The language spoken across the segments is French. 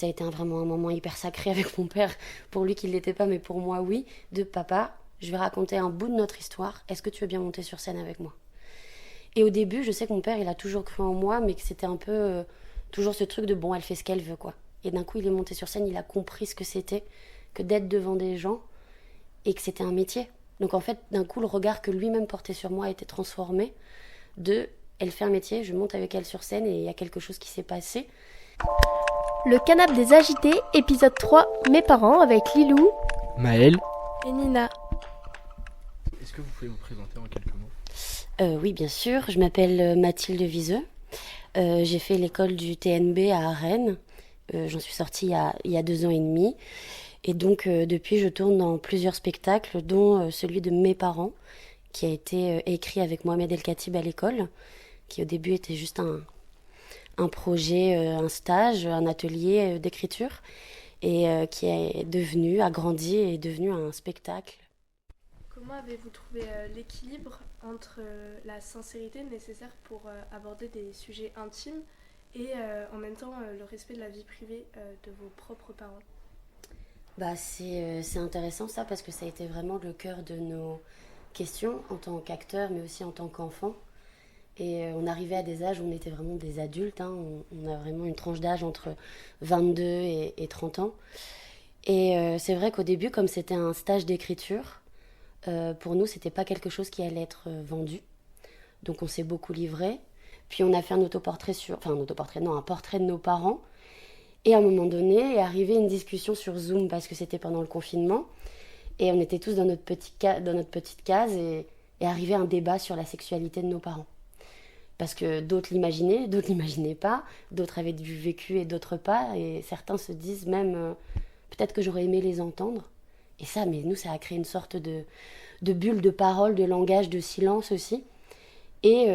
Ça a été vraiment un moment hyper sacré avec mon père, pour lui qui ne l'était pas, mais pour moi oui, de papa, je vais raconter un bout de notre histoire, est-ce que tu veux bien monter sur scène avec moi? Et au début, je sais que mon père, il a toujours cru en moi, mais que c'était un peu toujours ce truc de bon, elle fait ce qu'elle veut, quoi. Et d'un coup, il est monté sur scène, il a compris ce que c'était que d'être devant des gens et que c'était un métier. Donc en fait, d'un coup, le regard que lui-même portait sur moi a été transformé de elle fait un métier, je monte avec elle sur scène et il y a quelque chose qui s'est passé. Le Canapé des Agités, épisode 3, Mes parents, avec Lilou, Maël. et Nina. Est-ce que vous pouvez vous présenter en quelques mots? Oui, bien sûr, je m'appelle Mathilde Viseux. J'ai fait l'école du TNB à Rennes. J'en suis sortie il y a 2 ans et demi. Et donc, depuis, je tourne dans plusieurs spectacles, dont celui de Mes parents, qui a été écrit avec Mohamed El Khatib à l'école, qui au début était juste un projet, un stage, un atelier d'écriture, et qui est devenu, a grandi et est devenu un spectacle. Comment avez-vous trouvé l'équilibre entre la sincérité nécessaire pour aborder des sujets intimes et en même temps le respect de la vie privée de vos propres parents? C'est intéressant ça, parce que ça a été vraiment le cœur de nos questions en tant qu'acteur, mais aussi en tant qu'enfant. Et on arrivait à des âges où on était vraiment des adultes, hein. On a vraiment une tranche d'âge entre 22 et 30 ans. Et c'est vrai qu'au début, comme c'était un stage d'écriture, pour nous, c'était pas quelque chose qui allait être vendu. Donc on s'est beaucoup livré. Puis on a fait un autoportrait enfin un autoportrait, non, un portrait de nos parents. Et à un moment donné, est arrivée une discussion sur Zoom, parce que c'était pendant le confinement. Et on était tous dans dans notre petite case, et arrivait un débat sur la sexualité de nos parents. Parce que d'autres l'imaginaient, d'autres l'imaginaient pas, d'autres avaient du vécu et d'autres pas, et certains se disent même peut-être que j'aurais aimé les entendre. Et ça, mais nous, ça a créé une sorte de bulle de parole, de langage, de silence aussi. Et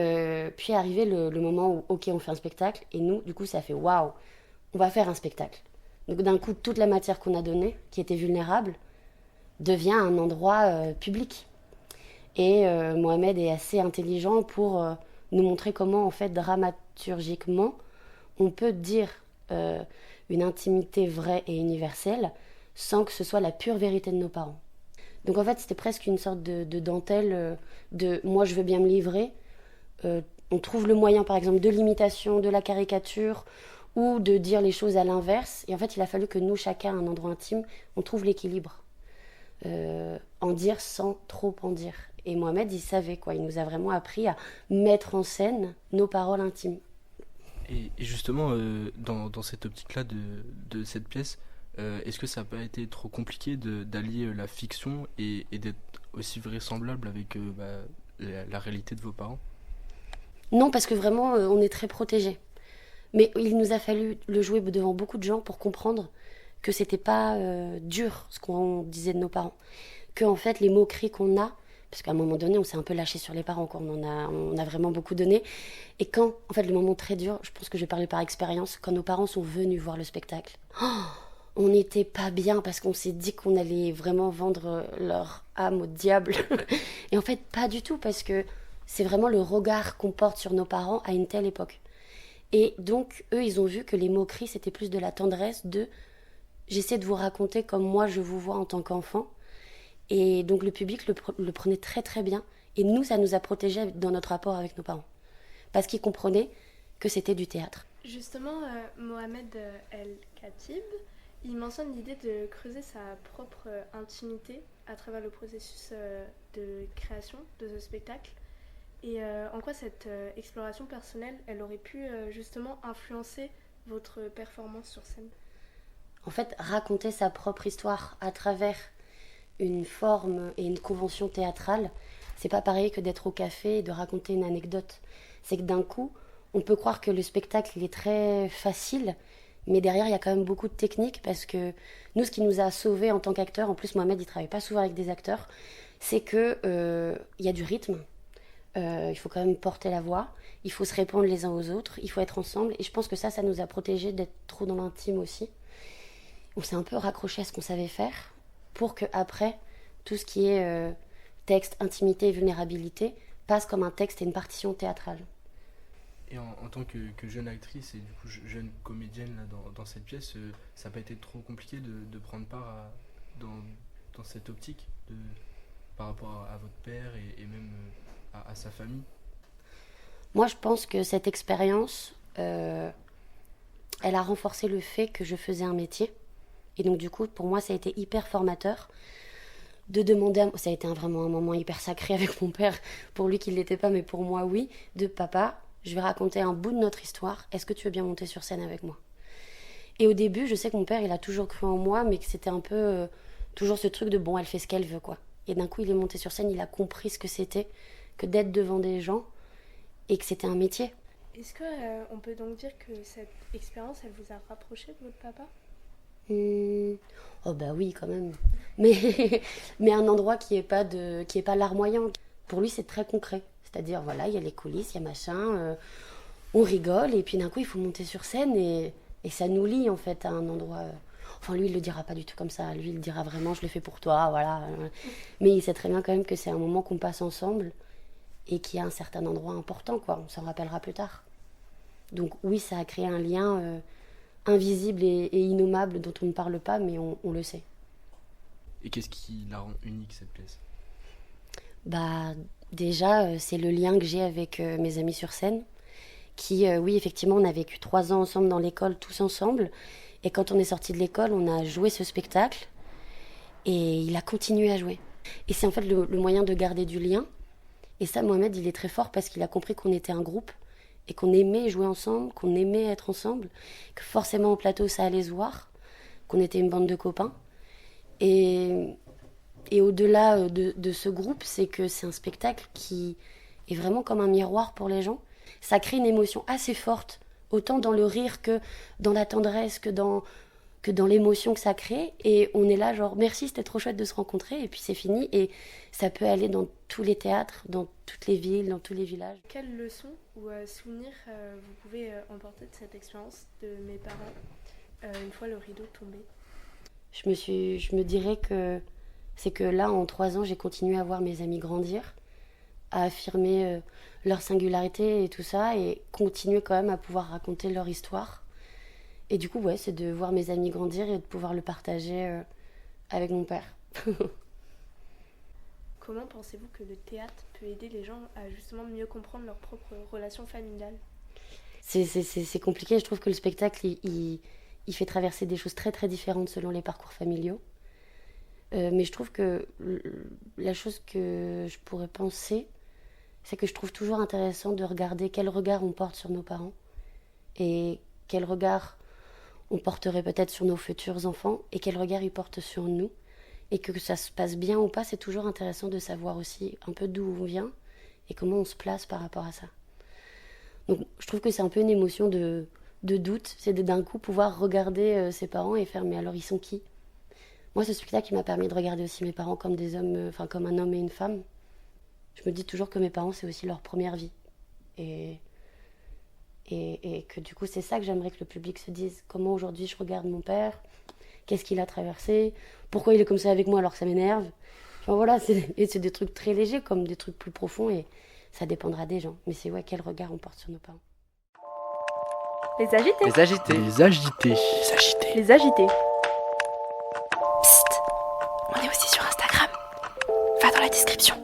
puis est arrivé le moment où, ok, on fait un spectacle, et nous, du coup, ça fait waouh, on va faire un spectacle. Donc d'un coup, toute la matière qu'on a donnée, qui était vulnérable, devient un endroit public. Et Mohamed est assez intelligent pour nous montrer comment, en fait, dramaturgiquement, on peut dire une intimité vraie et universelle sans que ce soit la pure vérité de nos parents. Donc en fait, c'était presque une sorte de dentelle de moi, je veux bien me livrer. On trouve le moyen, par exemple, de l'imitation, de la caricature, ou de dire les choses à l'inverse. Et en fait, il a fallu que nous, chacun, à un endroit intime, on trouve l'équilibre. En dire sans trop en dire. Et Mohamed, il savait quoi. Il nous a vraiment appris à mettre en scène nos paroles intimes. Et justement, dans cette optique-là de cette pièce, est-ce que ça n'a pas été trop compliqué d'allier la fiction et d'être aussi vraisemblable avec la réalité de vos parents? Non, parce que vraiment, on est très protégés. Mais il nous a fallu le jouer devant beaucoup de gens pour comprendre que c'était pas dur ce qu'on disait de nos parents. Que en fait, les moqueries qu'on a, parce qu'à un moment donné, on s'est un peu lâché sur les parents, quoi. On a vraiment beaucoup donné. Et quand, en fait, le moment très dur, je pense que je vais parler par expérience, quand nos parents sont venus voir le spectacle, on n'était pas bien parce qu'on s'est dit qu'on allait vraiment vendre leur âme au diable. Et en fait, pas du tout, parce que c'est vraiment le regard qu'on porte sur nos parents à une telle époque. Et donc, eux, ils ont vu que les moqueries, c'était plus de la tendresse, de j'essaie de vous raconter comme moi je vous vois en tant qu'enfant. Et donc, le public le prenait très très bien. Et nous, ça nous a protégés dans notre rapport avec nos parents. Parce qu'ils comprenaient que c'était du théâtre. Justement, Mohamed El Khatib, il mentionne l'idée de creuser sa propre intimité à travers le processus de création de ce spectacle. Et en quoi cette exploration personnelle, elle aurait pu justement influencer votre performance sur scène? En fait, raconter sa propre histoire à travers une forme et une convention théâtrale, c'est pas pareil que d'être au café et de raconter une anecdote. C'est que d'un coup, on peut croire que le spectacle il est très facile, mais derrière il y a quand même beaucoup de technique, parce que nous, ce qui nous a sauvés en tant qu'acteurs, en plus Mohamed il travaille pas souvent avec des acteurs, c'est que il y a du rythme. Il faut quand même porter la voix, il faut se répondre les uns aux autres, il faut être ensemble, et je pense que ça nous a protégés d'être trop dans l'intime aussi. On s'est un peu raccroché à ce qu'on savait faire pour que après tout ce qui est texte, intimité et vulnérabilité passe comme un texte et une partition théâtrale. Et en tant que jeune actrice et du coup jeune comédienne là, dans cette pièce, ça n'a pas été trop compliqué de prendre part dans cette optique par rapport à votre père et même à sa famille? Moi, je pense que cette expérience, elle a renforcé le fait que je faisais un métier. Et donc, du coup, pour moi, ça a été hyper formateur de demander ça a été vraiment un moment hyper sacré avec mon père, pour lui qui ne l'était pas, mais pour moi, oui, de papa, je vais raconter un bout de notre histoire, est-ce que tu veux bien monter sur scène avec moi? Et au début, je sais que mon père, il a toujours cru en moi, mais que c'était un peu toujours ce truc de bon, elle fait ce qu'elle veut, quoi. Et d'un coup, il est monté sur scène, il a compris ce que c'était que d'être devant des gens et que c'était un métier. Est-ce que on peut donc dire que cette expérience, elle vous a rapproché de votre papa? Oh bah oui, quand même. Mais un endroit qui est pas larmoyant. Pour lui, c'est très concret. C'est-à-dire, voilà, il y a les coulisses, il y a machin, on rigole, et puis d'un coup, il faut monter sur scène, et ça nous lie, en fait, à un endroit... Enfin, lui, il le dira pas du tout comme ça. Lui, il dira vraiment, je le fais pour toi, voilà. Mais il sait très bien quand même que c'est un moment qu'on passe ensemble, et qu'il y a un certain endroit important, quoi. On s'en rappellera plus tard. Donc oui, ça a créé un lien invisible et innommable dont on ne parle pas, mais on le sait. Et qu'est-ce qui la rend unique, cette pièce? Bah, déjà, c'est le lien que j'ai avec mes amis sur scène, qui, oui, effectivement, on a vécu 3 ans ensemble dans l'école, tous ensemble. Et quand on est sorti de l'école, on a joué ce spectacle, et il a continué à jouer. Et c'est en fait le moyen de garder du lien. Et ça, Mohamed, il est très fort parce qu'il a compris qu'on était un groupe, et qu'on aimait jouer ensemble, qu'on aimait être ensemble, que forcément au plateau ça allait se voir, qu'on était une bande de copains. Et au-delà de ce groupe, c'est que c'est un spectacle qui est vraiment comme un miroir pour les gens. Ça crée une émotion assez forte, autant dans le rire que dans la tendresse, que dans l'émotion que ça crée. Et on est là genre merci, c'était trop chouette de se rencontrer, et puis c'est fini. Et ça peut aller dans tous les théâtres, dans toutes les villes, dans tous les villages. Quelles leçons ou souvenirs vous pouvez emporter de cette expérience de mes parents une fois le rideau tombé? Je me dirais que c'est que là, en 3 ans, j'ai continué à voir mes amis grandir, à affirmer leur singularité et tout ça, et continuer quand même à pouvoir raconter leur histoire. Et du coup, ouais, c'est de voir mes amis grandir et de pouvoir le partager avec mon père. Comment pensez-vous que le théâtre peut aider les gens à justement mieux comprendre leur propre relation familiale? C'est compliqué, je trouve que le spectacle, il fait traverser des choses très très différentes selon les parcours familiaux. Mais je trouve que la chose que je pourrais penser, c'est que je trouve toujours intéressant de regarder quel regard on porte sur nos parents et quel regard on porterait peut-être sur nos futurs enfants et quel regard ils portent sur nous. Et que ça se passe bien ou pas, c'est toujours intéressant de savoir aussi un peu d'où on vient et comment on se place par rapport à ça. Donc je trouve que c'est un peu une émotion de doute, c'est d'un coup pouvoir regarder ses parents et faire mais alors ils sont qui? Moi, ce spectacle qui m'a permis de regarder aussi mes parents comme des hommes, enfin comme un homme et une femme. Je me dis toujours que mes parents, c'est aussi leur première vie. Et que du coup, c'est ça que j'aimerais que le public se dise. Comment aujourd'hui je regarde mon père? Qu'est-ce qu'il a traversé? Pourquoi il est comme ça avec moi alors que ça m'énerve? Enfin voilà, c'est des trucs très légers comme des trucs plus profonds, et ça dépendra des gens. Mais c'est ouais, quel regard on porte sur nos parents. Les agités. Les agités. Les agités. Les agités. Les agités. Psst, on est aussi sur Instagram. Va dans la description.